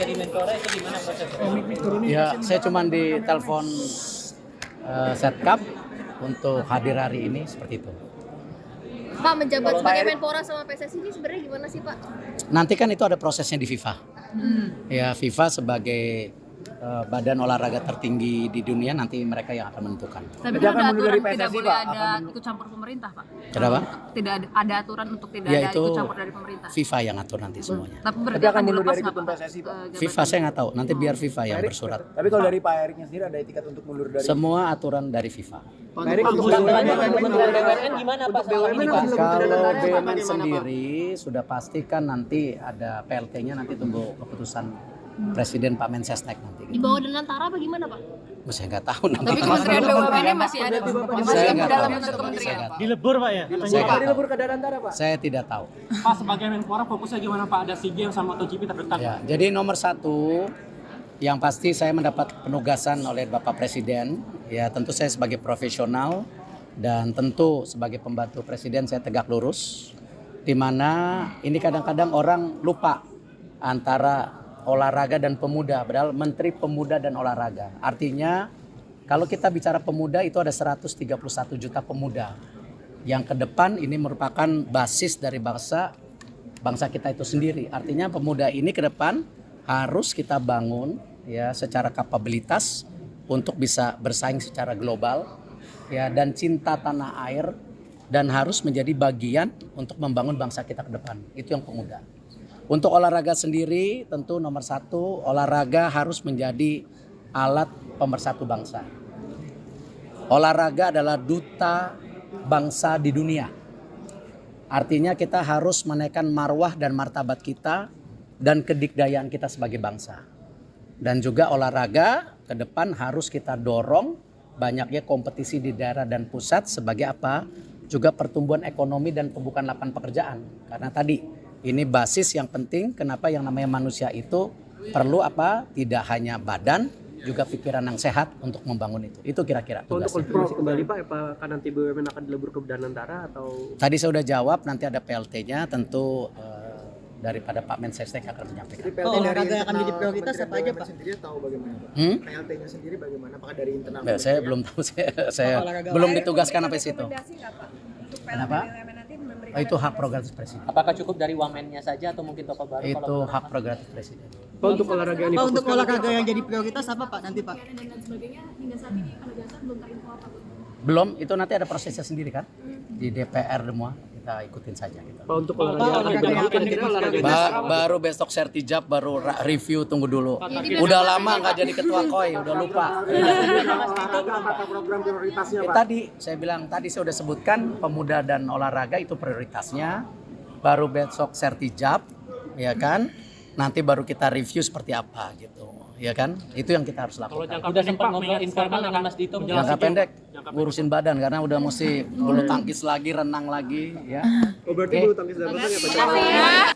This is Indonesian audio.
jadi Menpora itu gimana prosesnya? Ya, saya cuma ditelepon Setkap untuk hadir hari ini seperti itu. Pak, menjabat sebagai Menpora sama PSSI ini sebenarnya gimana sih, Pak? Nanti kan itu ada prosesnya di FIFA. Ya, FIFA sebagai badan olahraga tertinggi di dunia, nanti mereka yang akan menentukan. Tapi kan ada aturan tidak boleh ada ikut campur pemerintah, Pak. Kenapa? Tidak ada aturan untuk tidak Ya, ada itu ikut campur dari pemerintah. FIFA yang atur nanti semuanya. Tapi berarti akan dilepas nggak, Pak? FIFA saya nggak tahu, nanti biar FIFA yang bersurat. Tapi kalau dari Pak Eriknya sendiri ada etikat untuk mundur dari Semua aturan dari FIFA. Pak Erik untuk BUMN gimana Pak soal ini Pak? Kalau BUMN sendiri sudah pastikan nanti ada PLT-nya, nanti tunggu keputusan Presiden Pak Mensesnek nanti. Di bawah Danantara apa gimana, Pak? Saya nggak tahu nanti. Tapi Kementerian BUMN masih ada Saya nggak dalam tahu. bentuk kementerian. Dilebur Pak ya? Saya nggak tahu. libur ke Darantara, Pak. Saya tidak tahu. Pak sebagai Menpora fokusnya gimana Pak? Ada SEA Games sama MotoGP terdekat. Ya, jadi nomor satu yang pasti saya mendapat penugasan oleh Bapak Presiden. Ya, tentu saya sebagai profesional dan tentu sebagai pembantu Presiden saya tegak lurus. Di mana ini kadang-kadang orang lupa antara olahraga dan pemuda, padahal Menteri Pemuda dan Olahraga. Artinya kalau kita bicara pemuda itu ada 131 juta pemuda yang ke depan ini merupakan basis dari bangsa kita itu sendiri. Artinya pemuda ini ke depan harus kita bangun ya secara kapabilitas untuk bisa bersaing secara global ya, dan cinta tanah air, dan harus menjadi bagian untuk membangun bangsa kita ke depan. Itu yang pemuda. Untuk olahraga sendiri tentu nomor satu, olahraga harus menjadi alat pemersatu bangsa. Olahraga adalah duta bangsa di dunia. Artinya kita harus menaikkan marwah dan martabat kita dan kedikdayaan kita sebagai bangsa. Dan juga olahraga ke depan harus kita dorong banyaknya kompetisi di daerah dan pusat sebagai apa? Juga pertumbuhan ekonomi dan pembukaan lapangan pekerjaan. Karena tadi ini basis yang penting, kenapa yang namanya manusia itu perlu apa? Tidak hanya badan, juga pikiran yang sehat untuk membangun itu. Itu kira-kira tugasnya. Untuk konfirmasi kembali Pak, apakah nanti BUMN akan dilebur ke Danantara atau? Tadi saya sudah jawab, nanti ada PLT-nya, tentu daripada Pak Mensesnek akan menyampaikan. olahraga yang akan jadi prioritas apa aja Pak? Sendiri tahu bagaimana Pak? PLT-nya sendiri bagaimana? Apakah dari internal? Saya belum tahu, saya belum ditugaskan sampai situ. Kenapa? Itu hak prerogatif Presiden. Apakah cukup dari wamennya saja atau mungkin tokoh baru? Itu hak prerogatif Presiden. Pak, untuk olahraga yang Untuk olahraga yang jadi prioritas apa Pak nanti Pak? Belum, itu nanti ada prosesnya sendiri kan? Di DPR semua, kita ikutin saja gitu. Pak, untuk olahraga yang akan kita Baru besok sertijab, baru review, tunggu dulu. Udah lama nggak jadi ketua KOI, udah lupa. Program prioritasnya Pak. Tadi saya bilang, tadi saya udah sebutkan pemuda dan olahraga itu prioritasnya. Baru besok sertijab, ya kan? Nanti baru kita review seperti apa gitu, ya kan? Itu yang kita harus lakukan. Udah sempat ngobrol informal dengan Mas Dito. Jangka pendek, ngurusin badan karena udah mesti bulu tangkis lagi, renang lagi, ya. Oh, berarti bulu tangkis dan renang ya Pak?